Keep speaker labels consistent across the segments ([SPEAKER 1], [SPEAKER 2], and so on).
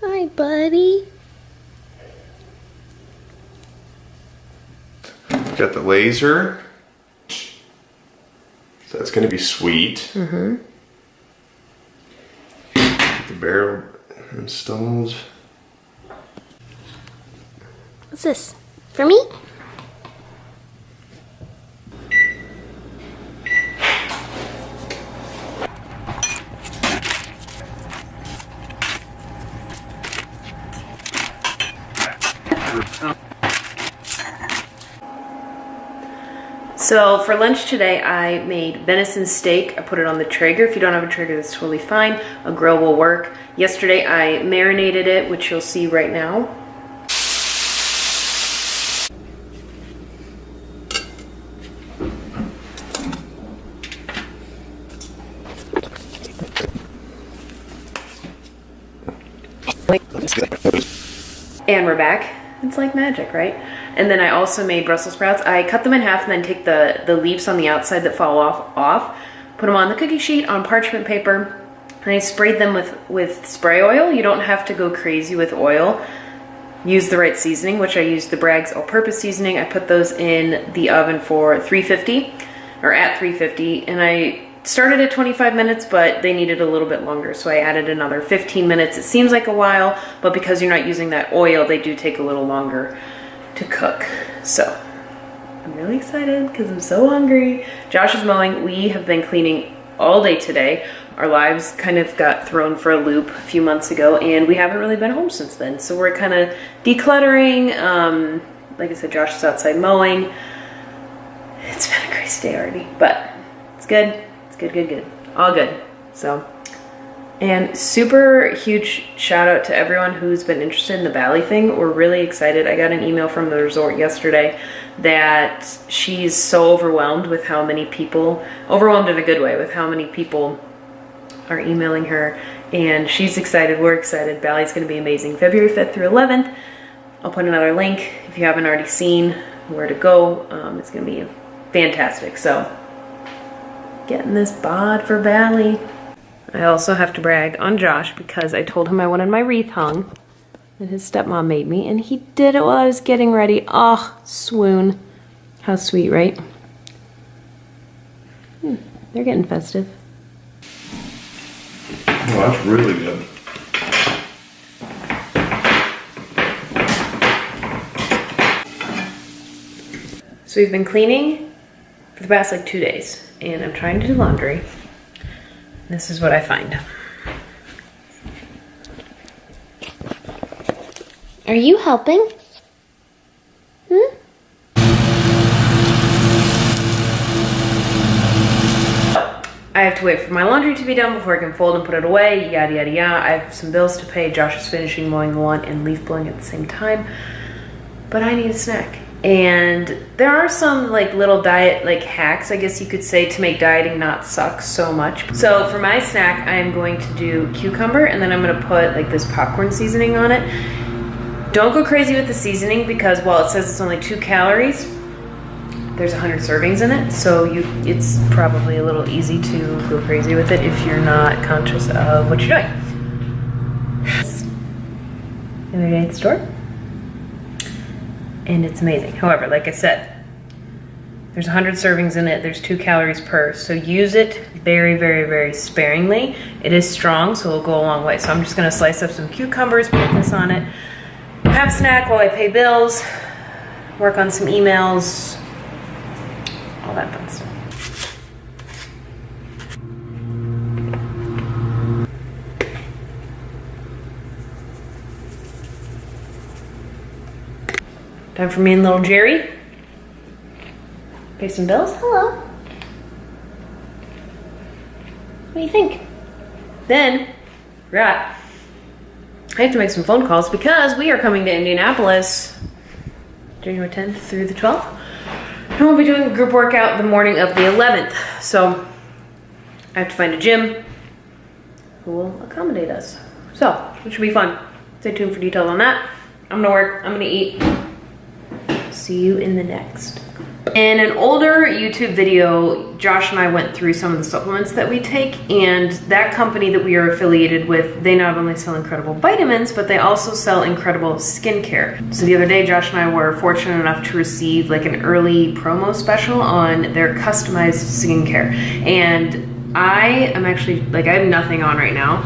[SPEAKER 1] Hi, buddy.
[SPEAKER 2] Got the laser. So that's going to be sweet.
[SPEAKER 1] Mm-hmm.
[SPEAKER 2] The barrel installed.
[SPEAKER 1] What's this? For me?
[SPEAKER 3] So for lunch today, I made venison steak. I put it on the Traeger. If you don't have a Traeger, that's totally fine. A grill will work. Yesterday, I marinated it, which you'll see right now. And we're back. It's like magic, right? And then I also made Brussels sprouts. I cut them in half and then take the leaves on the outside that fall off, put them on the cookie sheet on parchment paper, and I sprayed them with spray oil. You don't have to go crazy with oil. Use the right seasoning, which I used the Bragg's all-purpose seasoning. I put those in the oven for 350, or at 350, and I started at 25 minutes, but they needed a little bit longer, so I added another 15 minutes. It seems like a while, but because you're not using that oil, they do take a little longer to cook. So I'm really excited because I'm so hungry. Josh is mowing. We have been cleaning all day today. Our lives kind of got thrown for a loop a few months ago, and we haven't really been home since then. So we're kind of decluttering. Like I said, Josh is outside mowing. It's been a crazy day already, but it's good. Good. All good. So, and super huge shout out to everyone who's been interested in the Bali thing. We're really excited. I got an email from the resort yesterday that she's so overwhelmed with how many people, overwhelmed in a good way, with how many people are emailing her, and she's excited. We're excited. Bali's going to be amazing. February 5th through 11th. I'll put another link if you haven't already seen where to go. It's going to be fantastic. So, getting this bod for Bali. I also have to brag on Josh because I told him I wanted my wreath hung that his stepmom made me, and he did it while I was getting ready. Oh, swoon. How sweet, right? They're getting festive.
[SPEAKER 2] Oh, that's really good.
[SPEAKER 3] So we've been cleaning for the past like 2 days, and I'm trying to do laundry. This is what I find.
[SPEAKER 1] Are you helping?
[SPEAKER 3] I have to wait for my laundry to be done before I can fold and put it away, yada yada yada. I have some bills to pay. Josh is finishing mowing the lawn and leaf blowing at the same time. But I need a snack. And there are some like little diet like hacks, I guess you could say, to make dieting not suck so much. So for my snack, I'm going to do cucumber, and then I'm gonna put like this popcorn seasoning on it. Don't go crazy with the seasoning because while it says it's only 2 calories, there's 100 servings in it. So it's probably a little easy to go crazy with it if you're not conscious of what you're doing. The other day at the store. And it's amazing. However, like I said, there's 100 servings in it. There's 2 calories per. So use it very, very, very sparingly. It is strong, so it'll go a long way. So I'm just gonna slice up some cucumbers, put this on it, have a snack while I pay bills, work on some emails, all that fun stuff. Time for me and little Jerry. Pay some bills.
[SPEAKER 1] Hello.
[SPEAKER 3] What do you think? Then, I have to make some phone calls because we are coming to Indianapolis January 10th through the 12th. And we'll be doing a group workout the morning of the 11th. So I have to find a gym who will accommodate us. So, which should be fun. Stay tuned for details on that. I'm gonna work, I'm gonna eat. See you in the next. In an older YouTube video, Josh and I went through some of the supplements that we take, and that company that we are affiliated with, they not only sell incredible vitamins, but they also sell incredible skincare. So the other day, Josh and I were fortunate enough to receive like an early promo special on their customized skincare. And I am actually, like, I have nothing on right now,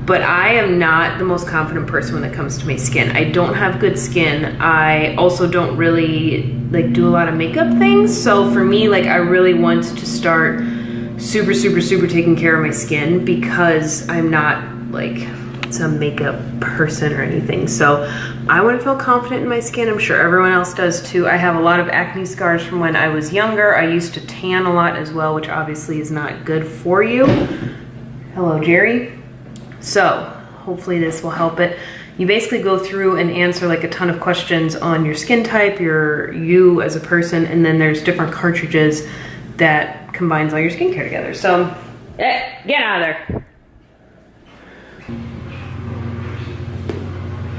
[SPEAKER 3] but I am not the most confident person when it comes to my skin. I don't have good skin. I also don't really like do a lot of makeup things. So for me, like, I really want to start super taking care of my skin because I'm not like some makeup person or anything. So I want to feel confident in my skin. I'm sure everyone else does too. I have a lot of acne scars from when I was younger. I used to tan a lot as well, which obviously is not good for you. Hello, Jerry. So hopefully this will help it. You basically go through and answer like a ton of questions on your skin type, you as a person, and then there's different cartridges that combines all your skincare together. So, get out of there.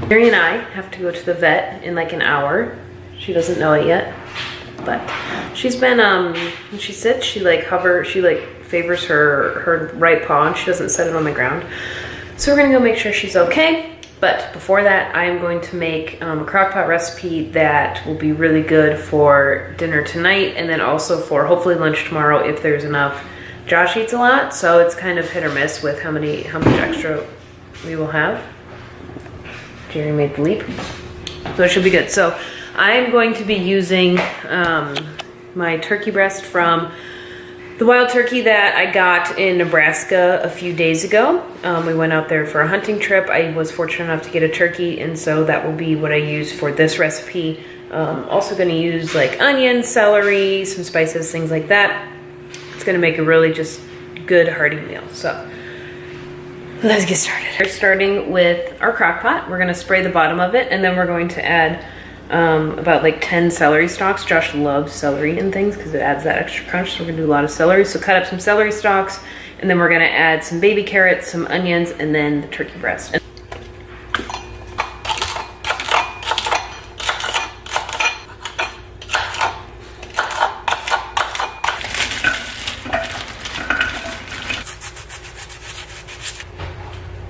[SPEAKER 3] Mary and I have to go to the vet in like an hour. She doesn't know it yet, but she's been, when she sits, she like favors her right paw and she doesn't set it on the ground. So we're gonna go make sure she's okay. But before that, I am going to make a crock pot recipe that will be really good for dinner tonight, and then also for hopefully lunch tomorrow if there's enough. Josh eats a lot, so it's kind of hit or miss with how much extra we will have. Jerry made the leap. So it should be good. So I'm going to be using my turkey breast from the wild turkey that I got in Nebraska a few days ago. We went out there for a hunting trip. I was fortunate enough to get a turkey, and so that will be what I use for this recipe. Also gonna use like onion, celery, some spices, things like that. It's gonna make a really just good hearty meal. So let's get started. We're starting with our crock pot. We're gonna spray the bottom of it, and then we're going to add about like 10 celery stalks. Josh loves celery and things because it adds that extra crunch, so we're gonna do a lot of celery. So cut up some celery stalks, and then we're gonna add some baby carrots, some onions, and then the turkey breast.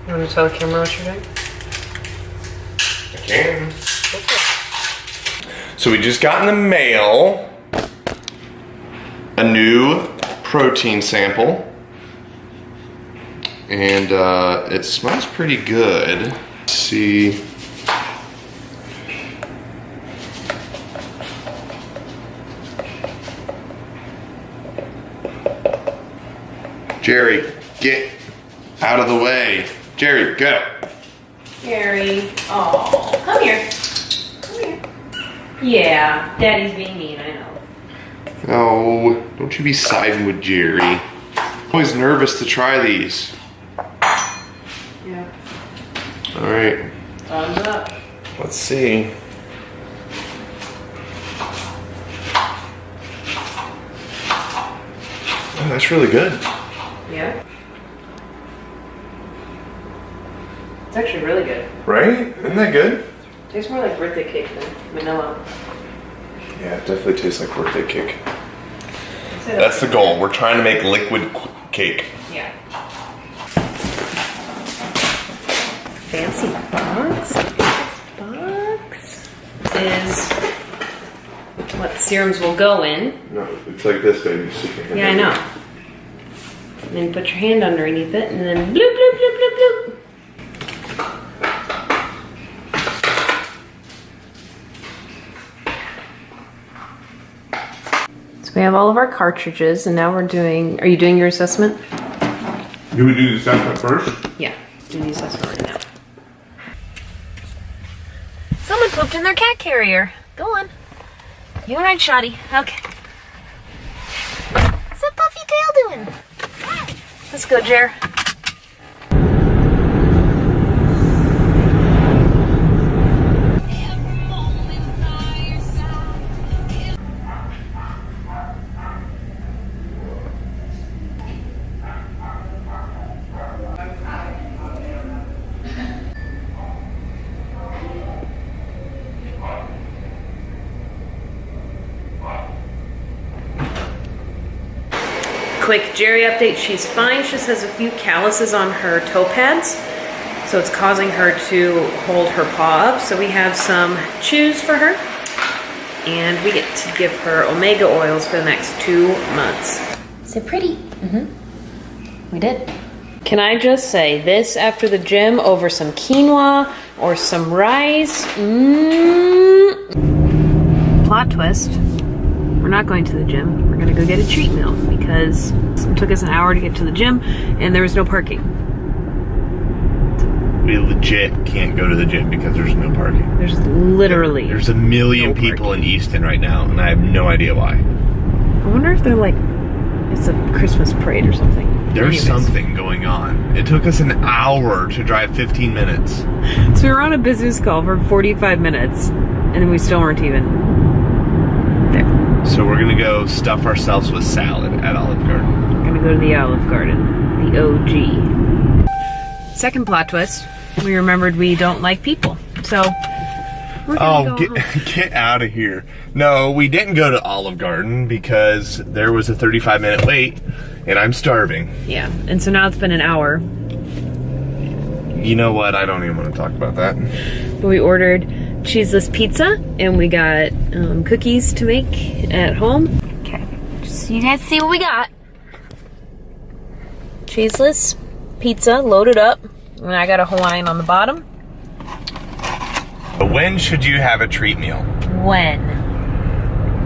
[SPEAKER 3] You want to tell the camera what you're doing?
[SPEAKER 2] I can. So we just got in the mail a new protein sample, and it smells pretty good. Let's see. Jerry, get out of the way. Jerry, go.
[SPEAKER 3] Jerry, oh, come here. Come here. Yeah, Daddy's being mean, I know.
[SPEAKER 2] Oh, don't you be siding with Jerry. I'm always nervous to try these.
[SPEAKER 3] Yeah.
[SPEAKER 2] All right.
[SPEAKER 3] Thumbs up.
[SPEAKER 2] Let's see. Oh, that's really good.
[SPEAKER 3] Yeah. It's actually really good.
[SPEAKER 2] Right? Isn't that good?
[SPEAKER 3] Tastes more like birthday cake than vanilla.
[SPEAKER 2] Yeah, it definitely tastes like birthday cake. That's the goal. We're trying to make liquid cake.
[SPEAKER 3] Yeah. Fancy box. Box is what serums will go in.
[SPEAKER 2] No, it's like this, baby.
[SPEAKER 3] Yeah, I know. And then put your hand underneath it, and then bloop, bloop, bloop, bloop, bloop. So we have all of our cartridges, and now we're doing, are you doing your assessment?
[SPEAKER 2] Do we do the assessment first?
[SPEAKER 3] Yeah, do the assessment right now. Someone pooped in their cat carrier. Go on. You and I, Shoddy. Okay. What's that puffy tail doing? Let's go, Jer. quick Jerry update. She's fine. She just has a few calluses on her toe pads. So it's causing her to hold her paw up. So we have some chews for her. And we get to give her omega oils for the next 2 months.
[SPEAKER 1] So pretty.
[SPEAKER 3] We did. Can I just say, this after the gym over some quinoa or some rice. Plot twist. We're not going to the gym. We're gonna go get a treat meal because it took us an hour to get to the gym and there was no parking.
[SPEAKER 2] We legit can't go to the gym because there's no parking.
[SPEAKER 3] There's literally
[SPEAKER 2] There's a million people in Easton right now, and I have no idea why.
[SPEAKER 3] I wonder if they're like, it's a Christmas parade or something.
[SPEAKER 2] There's something going on. It took us an hour to drive 15 minutes.
[SPEAKER 3] So we were on a business call for 45 minutes, and then we still weren't even there.
[SPEAKER 2] So we're gonna go stuff ourselves with salad at Olive Garden.
[SPEAKER 3] We're gonna go to the Olive Garden, the OG. Second plot twist, we remembered we don't like people. So we're gonna go home.
[SPEAKER 2] Get out of here. No, we didn't go to Olive Garden because there was a 35-minute wait, and I'm starving.
[SPEAKER 3] Yeah, and so now it's been an hour.
[SPEAKER 2] You know what? I don't even want to talk about that.
[SPEAKER 3] But we ordered cheeseless pizza, and we got cookies to make at home.
[SPEAKER 1] Okay, just so you guys see what we got. Cheeseless pizza loaded up, and I got a Hawaiian on the bottom.
[SPEAKER 2] When should you have a treat meal?
[SPEAKER 1] When?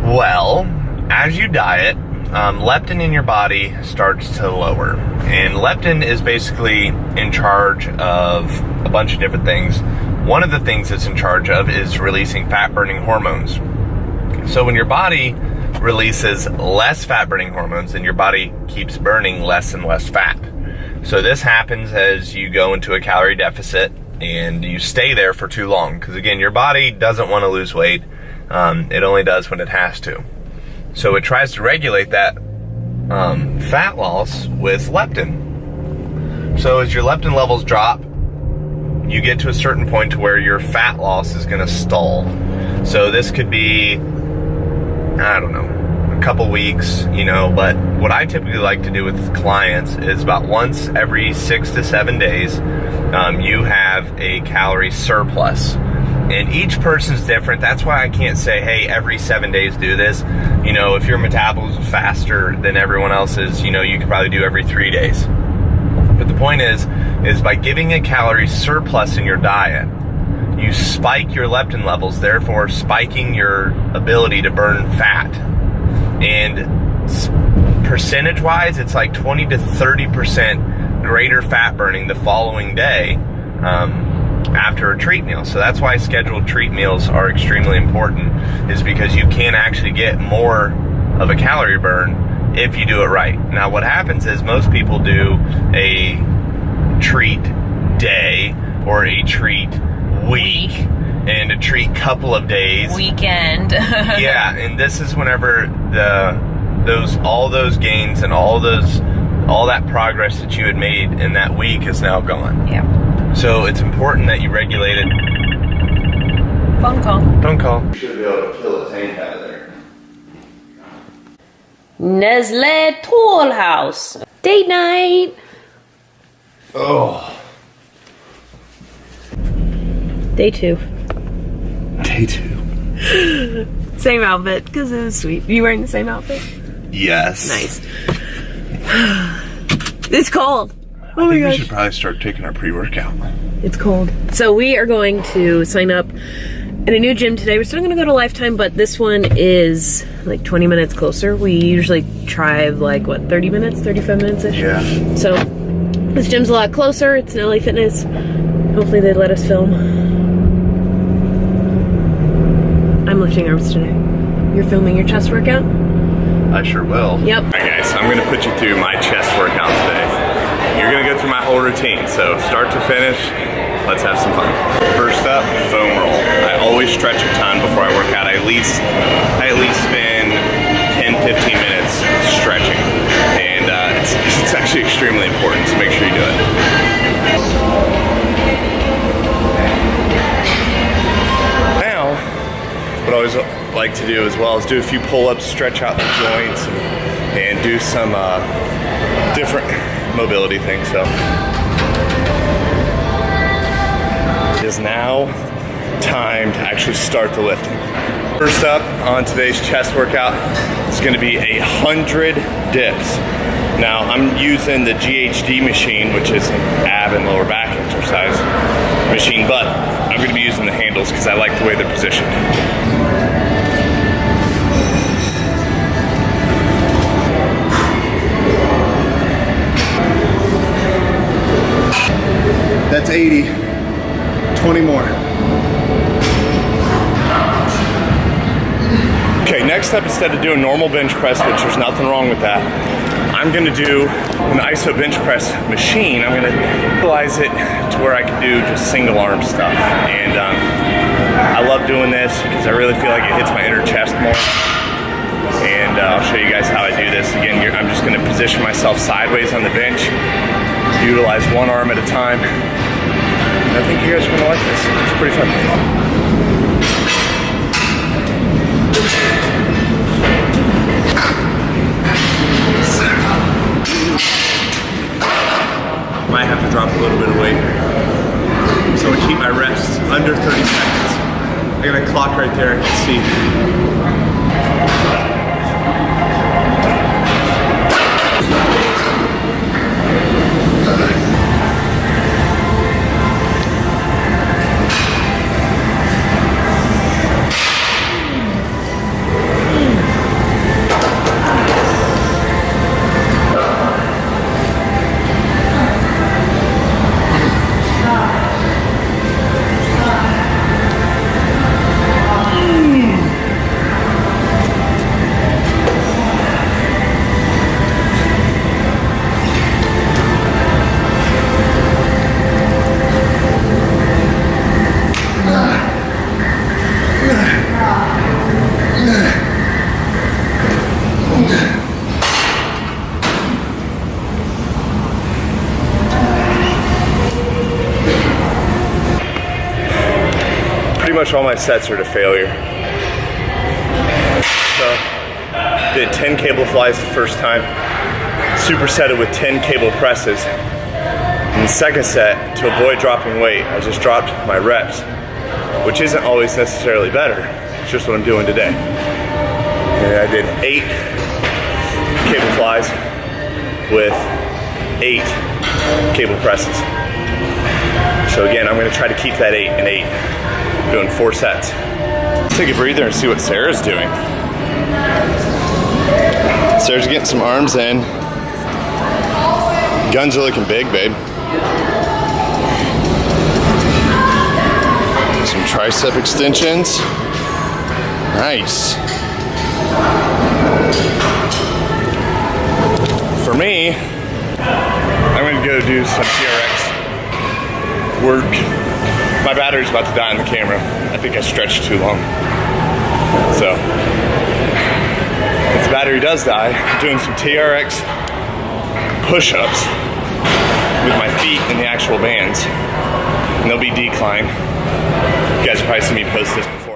[SPEAKER 2] Well, as you diet, leptin in your body starts to lower. And leptin is basically in charge of a bunch of different things. One of the things it's in charge of is releasing fat-burning hormones. So when your body releases less fat-burning hormones, then your body keeps burning less and less fat. So this happens as you go into a calorie deficit and you stay there for too long. Because again, your body doesn't want to lose weight. It only does when it has to. So it tries to regulate that fat loss with leptin. So as your leptin levels drop, you get to a certain point to where your fat loss is going to stall. So this could be, I don't know, a couple weeks, you know, but what I typically like to do with clients is about once every 6 to 7 days, you have a calorie surplus. And each person's different. That's why I can't say, hey, every 7 days do this. You know, if your metabolism is faster than everyone else's, you know, you could probably do every 3 days. But the point is by giving a calorie surplus in your diet, you spike your leptin levels, therefore spiking your ability to burn fat. And percentage-wise, it's like 20 to 30% greater fat burning the following day after a treat meal. So that's why scheduled treat meals are extremely important, is because you can actually get more of a calorie burn if you do it right. Now what happens is most people do a treat day or a treat week and a treat couple of days.
[SPEAKER 1] Weekend.
[SPEAKER 2] Yeah, and this is whenever all those gains and all that progress that you had made in that week is now gone.
[SPEAKER 1] Yeah.
[SPEAKER 2] So it's important that you regulate it.
[SPEAKER 1] Phone call.
[SPEAKER 2] Phone call. You should be able to kill a tank out of there.
[SPEAKER 1] Nestle Toll House. Date night.
[SPEAKER 2] Oh.
[SPEAKER 3] Day 2.
[SPEAKER 2] Day 2.
[SPEAKER 3] Same outfit, because it was sweet. You wearing the same outfit?
[SPEAKER 2] Yes.
[SPEAKER 3] Nice. It's cold. Oh my
[SPEAKER 2] I think
[SPEAKER 3] gosh.
[SPEAKER 2] we should probably start taking our pre-workout.
[SPEAKER 3] It's cold. So we are going to sign up in a new gym today. We're still going to go to Lifetime, but this one is like 20 minutes closer. We usually drive like, what, 30 minutes, 35 minutes-ish?
[SPEAKER 2] Yeah.
[SPEAKER 3] So this gym's a lot closer. It's an LA Fitness. Hopefully they let us film. I'm lifting arms today. You're filming your chest workout?
[SPEAKER 2] I sure will.
[SPEAKER 3] Yep.
[SPEAKER 2] Alright guys, I'm gonna put you through my chest workout today. You're gonna go through my whole routine, so start to finish, let's have some fun. First up, foam roll. I always stretch a ton before I work out. I at least spend 10-15 minutes stretching. And it's actually extremely important, so make sure you do it. Now, what I always like to do as well is do a few pull-ups, stretch out the joints, and and do some different mobility things. So it is now time to actually start the lifting. First up on today's chest workout is going to be 100 dips. Now I'm using the GHD machine, which is an ab and lower back exercise machine, but I'm going to be using the handles because I like the way they're positioned.
[SPEAKER 4] That's 80. 20 more.
[SPEAKER 2] Okay, next up, instead of doing normal bench press, which there's nothing wrong with that, I'm gonna do an ISO bench press machine. I'm gonna utilize it to where I can do just single arm stuff. And I love doing this because I really feel like it hits my inner chest more. And I'll show you guys how I do this. Again, I'm just gonna position myself sideways on the bench, utilize one arm at a time. And I think you guys are gonna like this. It's pretty fun. Might have to drop a little bit of weight. So I keep my rests under 30 seconds. I got a clock right there, I can see. Pretty much all my sets are to failure. So, did 10 cable flies the first time, supersetted with 10 cable presses. In the second set, to avoid dropping weight, I just dropped my reps, which isn't always necessarily better. It's just what I'm doing today. And I did 8 cable flies with 8 cable presses. So again, I'm gonna try to keep that 8 and 8. Doing 4 sets. Let's take a breather and see what Sarah's doing. Sarah's getting some arms in. Guns are looking big, babe. Some tricep extensions. Nice. For me, I'm gonna go do some TRX work. My battery's about to die in the camera. I think I stretched too long. So, if the battery does die, I'm doing some TRX push-ups with my feet in the actual bands. And they'll be decline. You guys have probably seen me post this before.